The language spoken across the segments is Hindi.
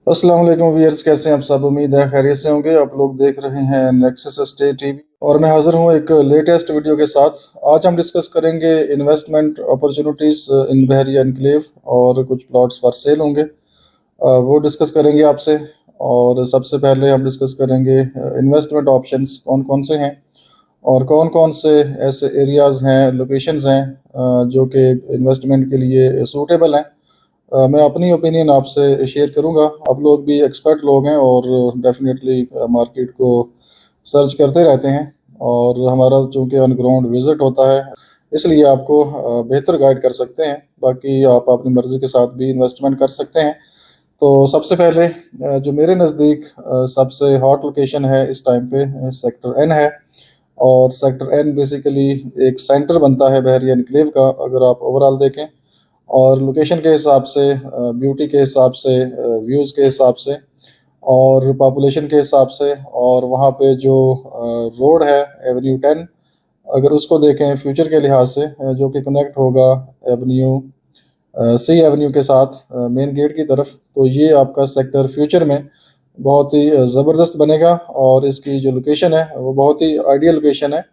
अस्सलाम वालेकुम व्यूअर्स, कैसे हैं आप सब। उम्मीद है खैरियत से होंगे। आप लोग देख रहे हैं नेक्सस स्टेट टीवी और मैं हाजिर हूं एक लेटेस्ट वीडियो के साथ। आज हम डिस्कस करेंगे इन्वेस्टमेंट अपॉर्चुनिटीज़ इन बहरिया एनक्लेव और कुछ प्लॉट्स फॉर सेल होंगे। वो डिस्कस करेंगे आपसे। और सबसे पहले हम डिस्कस करेंगे इन्वेस्टमेंट ऑप्शंस कौन कौन से हैं और कौन कौन से ऐसे एरियाज़ हैं, लोकेशंस हैं जो कि इन्वेस्टमेंट के लिए सूटेबल हैं। मैं अपनी ओपिनियन आपसे शेयर करूंगा। आप लोग भी एक्सपर्ट लोग हैं और डेफिनेटली मार्केट को सर्च करते रहते हैं और हमारा चूँकि ऑन ग्राउंड विज़िट होता है, इसलिए आपको बेहतर गाइड कर सकते हैं। बाकी आप अपनी मर्ज़ी के साथ भी इन्वेस्टमेंट कर सकते हैं। तो सबसे पहले जो मेरे नज़दीक सबसे हॉट लोकेशन है इस टाइम पे सेक्टर एन है। और सेक्टर एन बेसिकली एक सेंटर बनता है बहरिया एनक्लेव का, अगर आप ओवरऑल देखें। और लोकेशन के हिसाब से, ब्यूटी के हिसाब से, व्यूज़ के हिसाब से और पॉपुलेशन के हिसाब से, और वहाँ पे जो रोड है एवेन्यू 10, अगर उसको देखें फ्यूचर के लिहाज से, जो कि कनेक्ट होगा एवेन्यू सी एवेन्यू के साथ मेन गेट की तरफ, तो ये आपका सेक्टर फ्यूचर में बहुत ही ज़बरदस्त बनेगा। और इसकी जो लोकेशन है वो बहुत ही आइडियल लोकेशन है।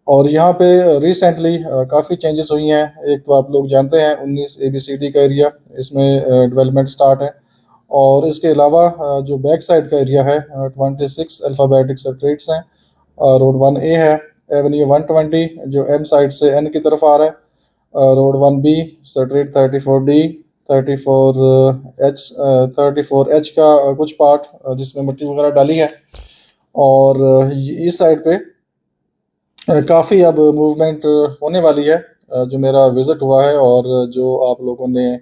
और यहाँ पे रिसेंटली काफ़ी चेंजेस हुई हैं। एक तो आप लोग जानते हैं 19 ABCD का एरिया, इसमें डेवलपमेंट स्टार्ट है। और इसके अलावा जो बैक साइड का एरिया है 26 अल्फ़ाबेटिक स्ट्रीट्स हैं। रोड 1A है, एवेन्यू 120 जो एम साइड से एन की तरफ आ रहा है। Road 1B, street 34D, 34H का कुछ पार्ट जिसमें मिट्टी वगैरह डाली है। और इस साइड पे काफ़ी अब मूवमेंट होने वाली है। जो मेरा विज़िट हुआ है और जो आप लोगों ने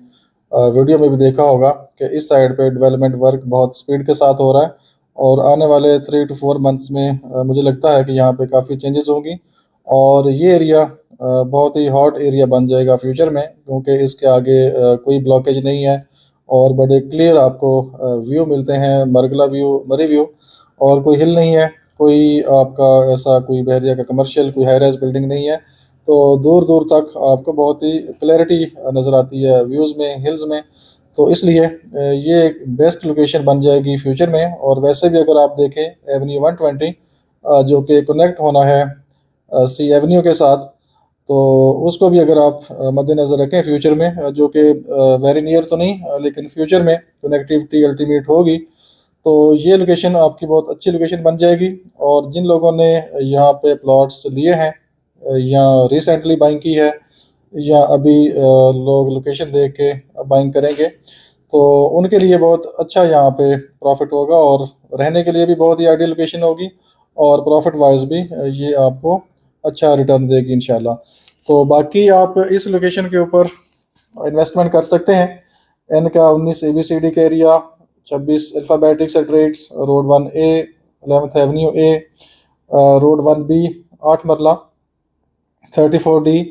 वीडियो में भी देखा होगा कि इस साइड पे डेवलपमेंट वर्क बहुत स्पीड के साथ हो रहा है। और आने वाले 3 to 4 मंथ्स में मुझे लगता है कि यहाँ पे काफ़ी चेंजेस होंगी और ये एरिया बहुत ही हॉट एरिया बन जाएगा फ्यूचर में, क्योंकि इसके आगे कोई ब्लॉकेज नहीं है और बड़े क्लियर आपको व्यू मिलते हैं, मरगला व्यू, मरी व्यू। और कोई हिल नहीं है, कोई आपका ऐसा कोई बहरिया का कमर्शियल कोई हाई राइज बिल्डिंग नहीं है। तो दूर दूर तक आपको बहुत ही क्लैरिटी नज़र आती है व्यूज़ में, हिल्स में। तो इसलिए ये एक बेस्ट लोकेशन बन जाएगी फ्यूचर में। और वैसे भी अगर आप देखें एवेन्यू 120 जो कि कनेक्ट होना है सी एवेन्यू के साथ, तो उसको भी अगर आप मद्देनज़र रखें फ्यूचर में, जो कि वेरी नियर तो नहीं लेकिन फ्यूचर में कनेक्टिविटी अल्टीमेट होगी, तो ये लोकेशन आपकी बहुत अच्छी लोकेशन बन जाएगी। और जिन लोगों ने यहाँ पे प्लॉट्स लिए हैं या रिसेंटली बाइंग की है या अभी लोग लोकेशन देख के बाइंग करेंगे, तो उनके लिए बहुत अच्छा यहाँ पे प्रॉफिट होगा और रहने के लिए भी बहुत ही आइडियल लोकेशन होगी। और प्रॉफिट वाइज भी ये आपको अच्छा रिटर्न देगी इंशाल्लाह। तो बाकी आप इस लोकेशन के ऊपर इन्वेस्टमेंट कर सकते हैं। एन का 19 ABCD का area, 26 alphabetic streets, road 1A, 11th Avenue A, road 1B, 8 मरला, 34D।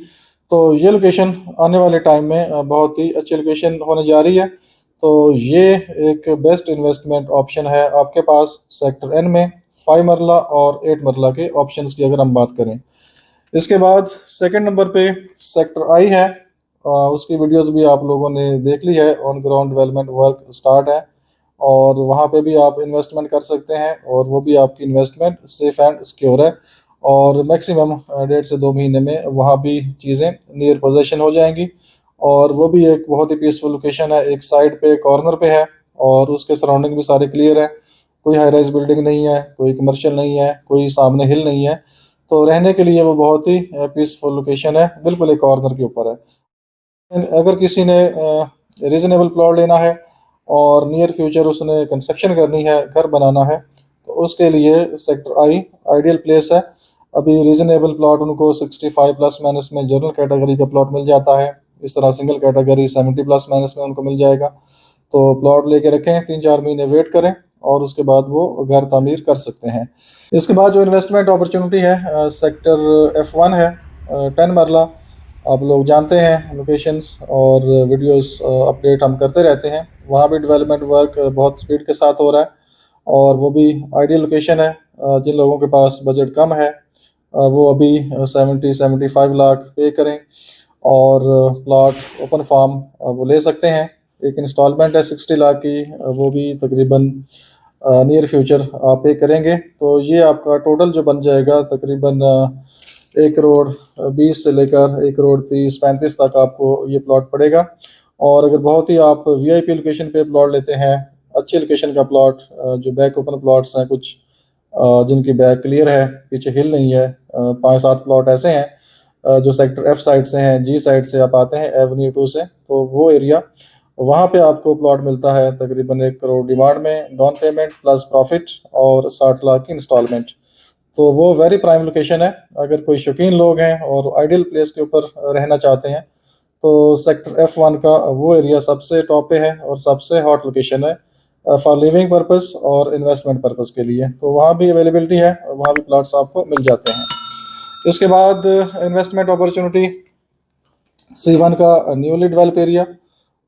तो ये लोकेशन आने वाले टाइम में बहुत ही अच्छी लोकेशन होने जा रही है। तो ये एक बेस्ट इन्वेस्टमेंट ऑप्शन है आपके पास सेक्टर एन में, 5 मरला और 8 मरला के ऑप्शंस की अगर हम बात करें। इसके बाद सेकंड नंबर पे सेक्टर आई है। उसकी वीडियोस भी आप लोगों ने देख ली है, on ground development work start है और वहाँ पे भी आप इन्वेस्टमेंट कर सकते हैं और वो भी आपकी इन्वेस्टमेंट सेफ एंड सिक्योर है। और मैक्सिमम 1.5 से 2 महीने में वहाँ भी चीज़ें नियर पोजेशन हो जाएंगी। और वो भी एक बहुत ही पीसफुल लोकेशन है, एक साइड पे कॉर्नर पे है और उसके सराउंडिंग भी सारे क्लियर है। कोई हाई राइज बिल्डिंग नहीं है, कोई कमर्शियल नहीं है, कोई सामने हिल नहीं है। तो रहने के लिए वो बहुत ही पीसफुल लोकेशन है, बिल्कुल एक कॉर्नर के ऊपर है। अगर किसी ने रीज़नेबल प्लॉट लेना है और नियर फ्यूचर उसने कंस्ट्रक्शन करनी है, घर बनाना है, तो उसके लिए सेक्टर आई आइडियल प्लेस है। अभी रीज़नेबल प्लॉट उनको 65 प्लस माइनस में जनरल कैटेगरी का प्लॉट मिल जाता है। इस तरह सिंगल कैटेगरी 70 प्लस माइनस में उनको मिल जाएगा। तो प्लॉट लेके रखें, 3-4 महीने वेट करें और उसके बाद वो घर तामीर कर सकते हैं। इसके बाद जो इन्वेस्टमेंट अपॉर्चुनिटी है सेक्टर F1 है, 10 मरला। आप लोग जानते हैं लोकेशंस और वीडियोस अपडेट हम करते रहते हैं। वहाँ भी डेवलपमेंट वर्क बहुत स्पीड के साथ हो रहा है और वो भी आइडियल लोकेशन है। जिन लोगों के पास बजट कम है वो अभी 70-75 लाख पे करें और प्लॉट ओपन फार्म वो ले सकते हैं। एक इंस्टॉलमेंट है 60 लाख की, वो भी तकरीबन नियर फ्यूचर आप पे करेंगे। तो ये आपका टोटल जो बन जाएगा तकरीबन 1 करोड़ 20 से लेकर 1 करोड़ 30-35 तक आपको ये प्लॉट पड़ेगा। और अगर बहुत ही आप वीआईपी लोकेशन पे प्लॉट लेते हैं, अच्छी लोकेशन का प्लॉट, जो बैक ओपन प्लॉट्स हैं कुछ, जिनकी बैक क्लियर है, पीछे हिल नहीं है, 5-7 प्लॉट ऐसे हैं जो सेक्टर एफ साइड से हैं, जी साइड से आप आते हैं एवेन्यू 2 से, तो वो एरिया, वहाँ पे आपको प्लॉट मिलता है तकरीबन 1 करोड़ डिमांड में, डाउन पेमेंट प्लस प्रॉफिट और 60 लाख की इंस्टॉलमेंट। तो वो वेरी प्राइम लोकेशन है। अगर कोई शौकीन लोग हैं और आइडियल प्लेस के ऊपर रहना चाहते हैं तो सेक्टर F1 का वो एरिया सबसे टॉप पे है और सबसे हॉट लोकेशन है फॉर लिविंग पर्पस और इन्वेस्टमेंट पर्पस के लिए। तो वहाँ भी अवेलेबिलिटी है, वहाँ भी प्लॉट्स आपको मिल जाते हैं। इसके बाद इन्वेस्टमेंट अपॉर्चुनिटी C1 का न्यूली डेवलप एरिया,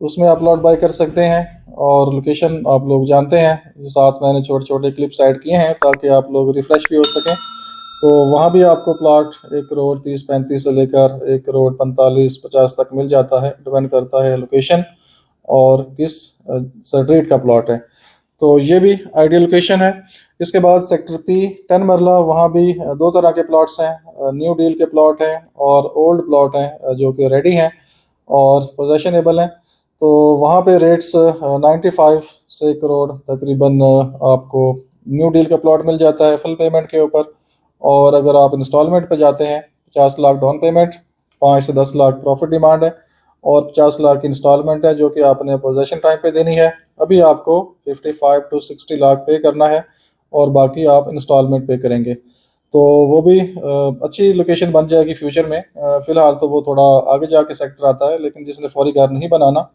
उसमें आप प्लॉट बाय कर सकते हैं। और लोकेशन आप लोग जानते हैं, जो साथ मैंने छोटे छोटे क्लिप्स ऐड किए हैं ताकि आप लोग रिफ़्रेश भी हो सकें। तो वहाँ भी आपको प्लॉट 1 करोड़ 30-35 से लेकर 1 करोड़ 45-50 तक मिल जाता है, डिपेंड करता है लोकेशन और किस स्ट्रीट का प्लॉट है। तो ये भी आइडियल लोकेशन है। इसके बाद सेक्टर P 10 मरला, वहाँ भी दो तरह के प्लॉट्स हैं, न्यू डील के प्लॉट हैं और ओल्ड प्लॉट हैं जो कि रेडी हैं और पोजेशनेबल हैं। तो वहाँ पे रेट्स 95 से 1 करोड़ तकरीबन आपको न्यू डील का प्लॉट मिल जाता है फुल पेमेंट के ऊपर। और अगर आप इंस्टॉलमेंट पे जाते हैं, 50 लाख डाउन पेमेंट, 5 से 10 लाख प्रॉफिट डिमांड है और 50 लाख की इंस्टॉलमेंट है जो कि आपने पोजेशन टाइम पे देनी है। अभी आपको 55 to 60 लाख पे करना है और बाकी आप इंस्टॉलमेंट पे करेंगे। तो वो भी अच्छी लोकेशन बन जाएगी फ्यूचर में। फ़िलहाल तो वो थोड़ा आगे जाके सेक्टर आता है, लेकिन जिसने फौरी घर नहीं बनाना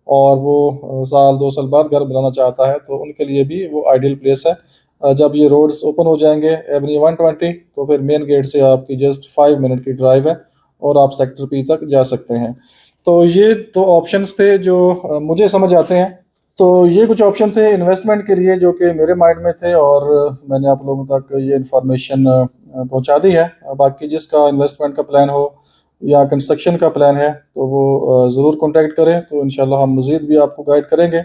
और वो साल 2 साल बाद घर बनाना चाहता है तो उनके लिए भी वो आइडियल प्लेस है। जब ये रोड्स ओपन हो जाएंगे एवेन्यू 120, तो फिर मेन गेट से आपकी जस्ट 5 मिनट की ड्राइव है और आप सेक्टर P तक जा सकते हैं। तो ये तो ऑप्शंस थे जो मुझे समझ आते हैं। तो ये कुछ ऑप्शन थे इन्वेस्टमेंट के लिए जो कि मेरे माइंड में थे और मैंने आप लोगों तक ये इन्फॉर्मेशन पहुंचा दी है। बाकी जिसका इन्वेस्टमेंट का प्लान हो या कंस्ट्रक्शन का प्लान है तो वो ज़रूर कांटेक्ट करें, तो इंशाल्लाह हम मज़ीद भी आपको गाइड करेंगे।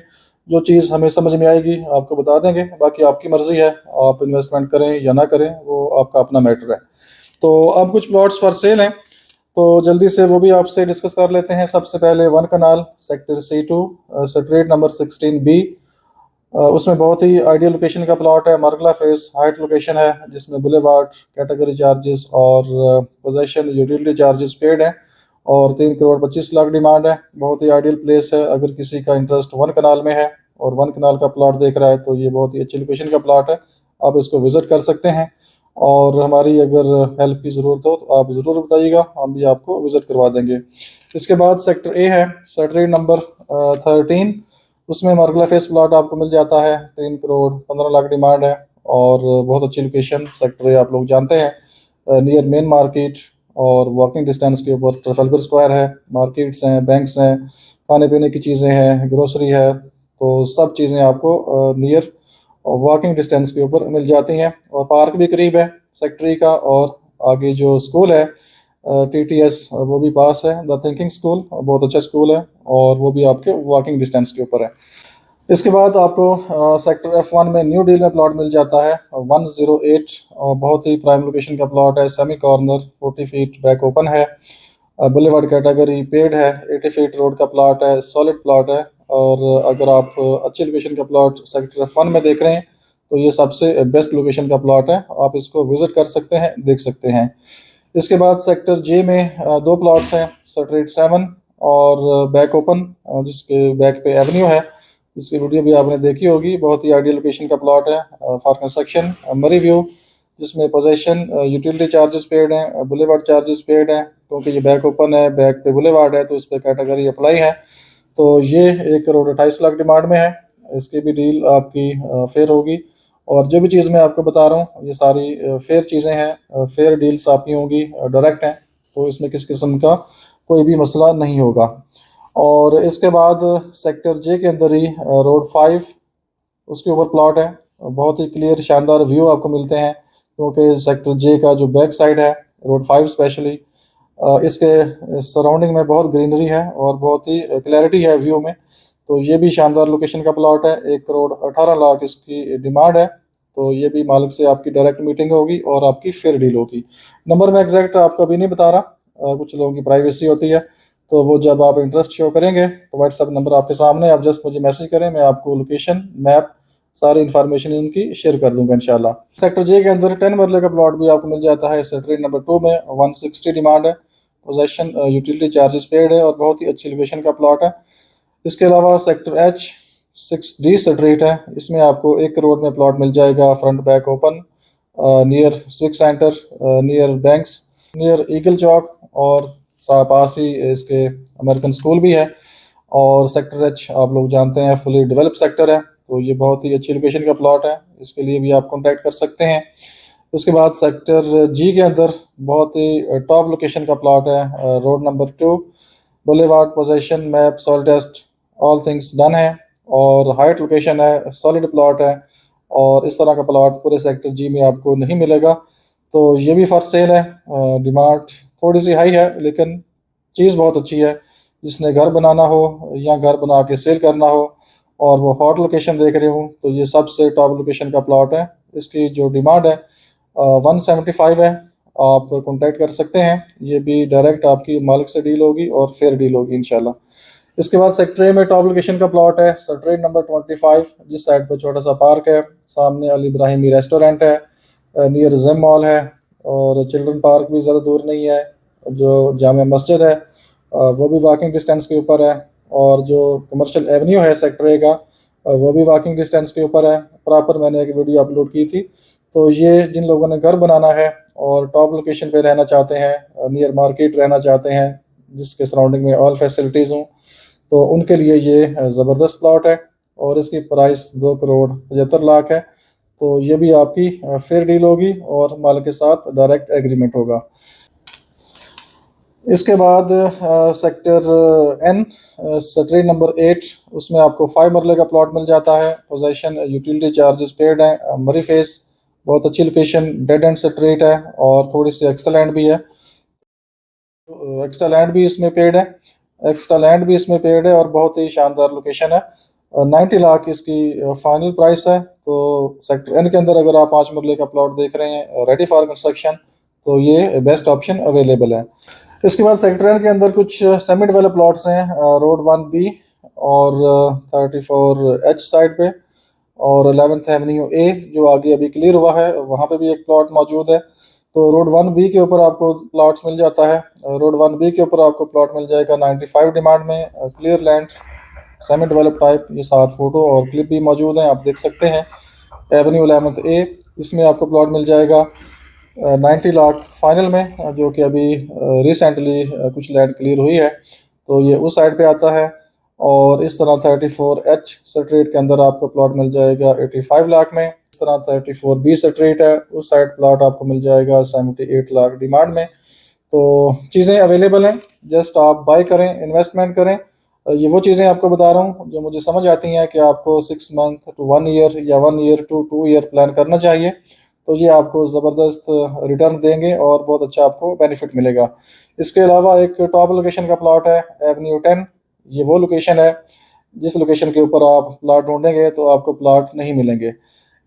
जो चीज़ हमें समझ में आएगी आपको बता देंगे। बाकी आपकी मर्ज़ी है, आप इन्वेस्टमेंट करें या ना करें, वो आपका अपना मैटर है। तो अब कुछ प्लॉट्स फॉर सेल हैं, तो जल्दी से वो भी आपसे डिस्कस कर लेते हैं। सबसे पहले 1 कनाल sector C2 street number 16B, उसमें बहुत ही आइडियल लोकेशन का प्लॉट है। मरगला फेस हाइट लोकेशन है जिसमें बुलेवार्ड, कैटेगरी चार्जेस और पोजेशन यूटिलिटी चार्जेस पेड हैं और 3 करोड़ 25 लाख डिमांड है। बहुत ही आइडियल प्लेस है। अगर किसी का इंटरेस्ट 1 कनाल में है और 1 कनाल का प्लॉट देख रहा है तो ये बहुत ही अच्छी लोकेशन का प्लॉट है, आप इसको विज़िट कर सकते हैं। और हमारी अगर हेल्प की ज़रूरत हो तो आप ज़रूर बताइएगा, हम भी आपको विज़िट करवा देंगे। इसके बाद सेक्टर A है, स्ट्रीट नंबर 13, उसमें मरगला फेस प्लॉट आपको मिल जाता है। 3 करोड़ 15 लाख डिमांड है और बहुत अच्छी लोकेशन। सेक्टर A आप लोग जानते हैं, नियर मेन मार्केट और वॉकिंग डिस्टेंस के ऊपर ट्रफलगर स्क्वायर है, मार्केट्स हैं, बैंक्स हैं, खाने पीने की चीज़ें हैं, ग्रोसरी है, तो सब चीज़ें आपको नियर वॉकिंग डिस्टेंस के ऊपर मिल जाती हैं। और पार्क भी करीब है सेक्टर A का, और आगे जो स्कूल है TTS वो भी पास है, द थिंकिंग स्कूल, बहुत अच्छा स्कूल है और वो भी आपके वॉकिंग डिस्टेंस के ऊपर है। इसके बाद आपको सेक्टर F1 में न्यू डील में प्लॉट मिल जाता है 108, और बहुत ही प्राइम लोकेशन का प्लॉट है। Semi corner, 40 feet back open है, बुलेवार्ड कैटेगरी पेड है, 80 फीट रोड का प्लॉट है, सॉलिड प्लॉट है। और अगर आप अच्छी लोकेशन का प्लॉट सेक्टर F1 में देख रहे हैं तो ये सबसे बेस्ट लोकेशन का प्लॉट है, आप इसको विज़िट कर सकते हैं, देख सकते हैं। इसके बाद सेक्टर J में 2 प्लॉट्स हैं, स्ट्रीट 7 और बैक ओपन, जिसके बैक पे एवेन्यू है, जिसकी वीडियो भी आपने देखी होगी। बहुत ही आइडियल लोकेशन का प्लॉट है फॉर कंस्ट्रक्शन। मरी व्यू, जिसमें पोजेशन यूटिलिटी चार्जेस पेड हैं, बुलेवार्ड चार्जेस पेड हैं, क्योंकि ये बैक ओपन है, बैक पे बुलेवार्ड है तो इस पर कैटेगरी अप्लाई है। तो ये 1 करोड़ 28 लाख डिमांड में है। इसकी भी डील आपकी फेयर होगी। और जो भी चीज़ मैं आपको बता रहा हूँ ये सारी फेयर चीज़ें हैं, फेयर डील्स आपकी होंगी, डायरेक्ट हैं, तो इसमें किस किस्म का कोई भी मसला नहीं होगा। और इसके बाद सेक्टर J के अंदर ही रोड 5, उसके ऊपर प्लॉट है। बहुत ही क्लियर शानदार व्यू आपको मिलते हैं, क्योंकि सेक्टर J का जो बैक साइड है रोड 5 स्पेशली, इसके सराउंडिंग में बहुत ग्रीनरी है और बहुत ही क्लैरिटी है व्यू में। तो ये भी शानदार लोकेशन का प्लॉट है, 1 करोड़ 18 लाख इसकी डिमांड है। तो ये भी मालिक से आपकी डायरेक्ट मीटिंग होगी और आपकी फेयर डील होगी। नंबर मैं एग्जैक्ट आपको अभी नहीं बता रहा, कुछ लोगों की प्राइवेसी होती है, तो वो जब आप इंटरेस्ट शो करेंगे तो व्हाट्सअप नंबर आपके सामने, आप जस्ट मुझे मैसेज करें, मैं आपको लोकेशन मैप सारी इन्फॉर्मेशन इनकी शेयर कर दूंगा इंशाल्लाह। सेक्टर जे के अंदर 10 मरले का प्लॉट भी आपको मिल जाता है। सेक्टर नंबर 2 में 160 डिमांड है, पोजेशन यूटिलिटी चार्जेस पेड है और बहुत ही अच्छी लोकेशन का प्लॉट है। इसके अलावा सेक्टर एच 6D स्ट्रीट है, इसमें आपको 1 करोड़ में प्लॉट मिल जाएगा, फ्रंट बैक ओपन, नियर स्विक centre, near banks, near eagle चौक और पास ही इसके अमेरिकन स्कूल भी है। और सेक्टर एच आप लोग जानते हैं फुली डेवलप सेक्टर है, तो ये बहुत ही अच्छी लोकेशन का प्लॉट है, इसके लिए भी आप कॉन्टैक्ट कर सकते हैं। उसके बाद सेक्टर जी के अंदर बहुत ही टॉप लोकेशन का प्लॉट है, road number 2 boulevard, possession map soil test all things done है और हाइट लोकेशन है, सॉलिड प्लॉट है और इस तरह का प्लॉट पूरे सेक्टर जी में आपको नहीं मिलेगा। तो ये भी फॉर सेल है। डिमांड थोड़ी सी हाई है लेकिन चीज़ बहुत अच्छी है। जिसने घर बनाना हो या घर बना के सेल करना हो और वो हॉट लोकेशन देख रहे हो तो ये सबसे टॉप लोकेशन का प्लॉट है। इसकी जो डिमांड है 175 है, आप कांटेक्ट कर सकते हैं। ये भी डायरेक्ट आपकी मालिक से डील होगी और फेयर डील होगी इंशाल्लाह। इसके बाद सेक्टर ए में टॉप लोकेशन का प्लॉट है, सेक्टर नंबर 25, जिस साइड पे छोटा सा पार्क है, सामने अली इब्राहिमी रेस्टोरेंट है, नियर जिम मॉल है और चिल्ड्रन पार्क भी ज़्यादा दूर नहीं है। जो जामा मस्जिद है वो भी वॉकिंग डिस्टेंस के ऊपर है और जो कमर्शियल एवेन्यू है सेक्टर ए का वो भी वॉकिंग डिस्टेंस के ऊपर है। प्रॉपर मैंने एक वीडियो अपलोड की थी। तो ये जिन लोगों ने घर बनाना है और टॉप लोकेशन पे रहना चाहते हैं, नियर मार्केट रहना चाहते हैं, जिसके सराउंडिंग में ऑल फैसिलिटीज़ हों, तो उनके लिए ये ज़बरदस्त प्लॉट है और इसकी प्राइस 2 करोड़ 75 लाख है। तो ये भी आपकी फेयर डील होगी और मालिक के साथ डायरेक्ट एग्रीमेंट होगा। इसके बाद सेक्टर एन सेक्टर नंबर 8, उसमें आपको 5 मरले का प्लॉट मिल जाता है। पोजेशन यूटिलिटी चार्जेस पेड है, मरी फेस, बहुत अच्छी लोकेशन, डेड एंड स्ट्रीट है और थोड़ी सी एक्स्ट्रा लैंड भी है। एक्स्ट्रा लैंड भी इसमें पेड है, एक्स्ट्रा लैंड भी इसमें पेड है और बहुत ही शानदार लोकेशन है। 90 लाख इसकी फाइनल प्राइस है। तो सेक्टर एन के अंदर अगर आप 5 मरले का प्लॉट देख रहे हैं रेडी फॉर कंस्ट्रक्शन तो ये बेस्ट ऑप्शन अवेलेबल है। इसके बाद सेक्टर एन के अंदर कुछ सेमी डेवलप प्लॉट्स हैं, रोड 1B और 34H साइड पे और 11th एवेन्यू ए जो आगे अभी क्लियर हुआ है वहाँ पे भी एक प्लॉट मौजूद है। तो रोड 1B के ऊपर आपको प्लॉट्स मिल जाता है। रोड 1B के ऊपर आपको प्लॉट मिल जाएगा 95 डिमांड में, clear land, semi develop type. ये साथ फोटो और क्लिप भी मौजूद हैं, आप देख सकते हैं। एवेन्यू 11th ए, इसमें आपको प्लॉट मिल जाएगा 90 लाख फाइनल में, जो कि अभी रिसेंटली कुछ लैंड क्लियर हुई है तो ये उस साइड पे आता है। और इस तरह 34H स्ट्रीट के अंदर आपको प्लॉट मिल जाएगा 85 लाख में। इस तरह 34B स्ट्रीट है, उस साइड प्लॉट आपको मिल जाएगा 78 लाख डिमांड में। तो चीज़ें अवेलेबल हैं, जस्ट आप बाय करें, इन्वेस्टमेंट करें। ये वो चीज़ें आपको बता रहा हूँ जो मुझे समझ आती हैं कि आपको 6 मंथ टू 1 ईयर या 1 ईयर टू 2 ईयर प्लान करना चाहिए, तो ये आपको ज़बरदस्त रिटर्न देंगे और बहुत अच्छा आपको बेनिफिट मिलेगा। इसके अलावा एक टॉप लोकेशन का प्लॉट है एवेन्यू 10। ये वो लोकेशन है जिस लोकेशन के ऊपर आप प्लॉट ढूंढेंगे तो आपको प्लॉट नहीं मिलेंगे।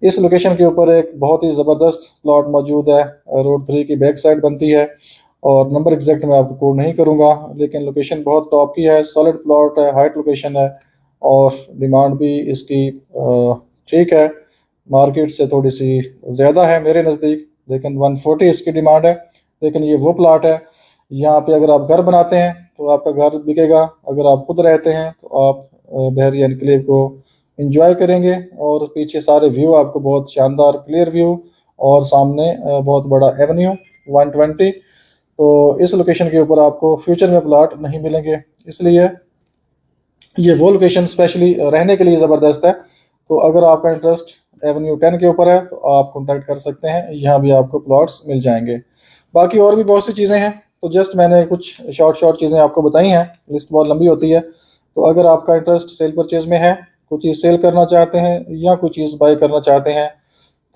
इस लोकेशन के ऊपर एक बहुत ही ज़बरदस्त प्लॉट मौजूद है, रोड 3 की बैक साइड बनती है और नंबर एग्जैक्ट मैं आपको कोड नहीं करूँगा, लेकिन लोकेशन बहुत टॉप की है, सॉलिड प्लॉट है, हाइट लोकेशन है और डिमांड भी इसकी ठीक है, मार्केट से थोड़ी सी ज़्यादा है मेरे नज़दीक, लेकिन 140 इसकी डिमांड है। लेकिन ये वो प्लाट है यहाँ पे अगर आप घर बनाते हैं तो आपका घर बिकेगा, अगर आप खुद रहते हैं तो आप बहरी एनक्लेव को एंजॉय करेंगे और पीछे सारे व्यू आपको बहुत शानदार क्लियर व्यू और सामने बहुत बड़ा एवेन्यू 120। तो इस लोकेशन के ऊपर आपको फ्यूचर में प्लाट नहीं मिलेंगे, इसलिए ये वो लोकेशन स्पेशली रहने के लिए ज़बरदस्त है। तो अगर आपका इंटरेस्ट एवेन्यू 10 के ऊपर है तो आप कांटेक्ट कर सकते हैं, यहाँ भी आपको प्लॉट्स मिल जाएंगे। बाकी और भी बहुत सी चीज़ें हैं, तो जस्ट मैंने कुछ शॉर्ट चीज़ें आपको बताई हैं, लिस्ट बहुत लंबी होती है। तो अगर आपका इंटरेस्ट सेल परचेज में है, कुछ चीज़ सेल करना चाहते हैं या कुछ चीज़ बाय करना चाहते हैं,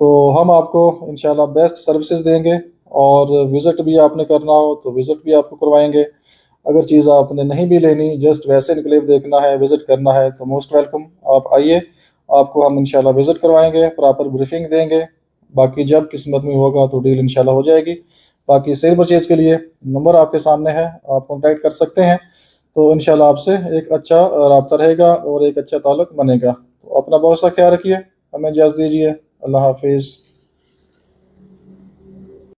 तो हम आपको इंशाल्लाह बेस्ट सर्विसेज देंगे और विज़िट भी आपने करना हो तो विज़िट भी आपको करवाएंगे। अगर चीज़ आपने नहीं भी लेनी, जस्ट वैसे इनक्लेव देखना है, विज़िट करना है, तो मोस्ट वेलकम, आप आइए, आपको हम इंशाल्लाह विज़िट करवाएँगे, प्रॉपर ब्रीफिंग देंगे। बाकी जब किस्मत में होगा तो डील इंशाल्लाह हो जाएगी। बाकी सेल परचेज़ के लिए नंबर आपके सामने है, आप कॉन्टैक्ट कर सकते हैं। तो इंशाल्लाह आपसे एक अच्छा राब्ता रहेगा और एक अच्छा ताल्लुक बनेगा। तो अपना बहुत सा ख्याल रखिए, हमें इजाज़त दीजिए। अल्लाह हाफ़िज़।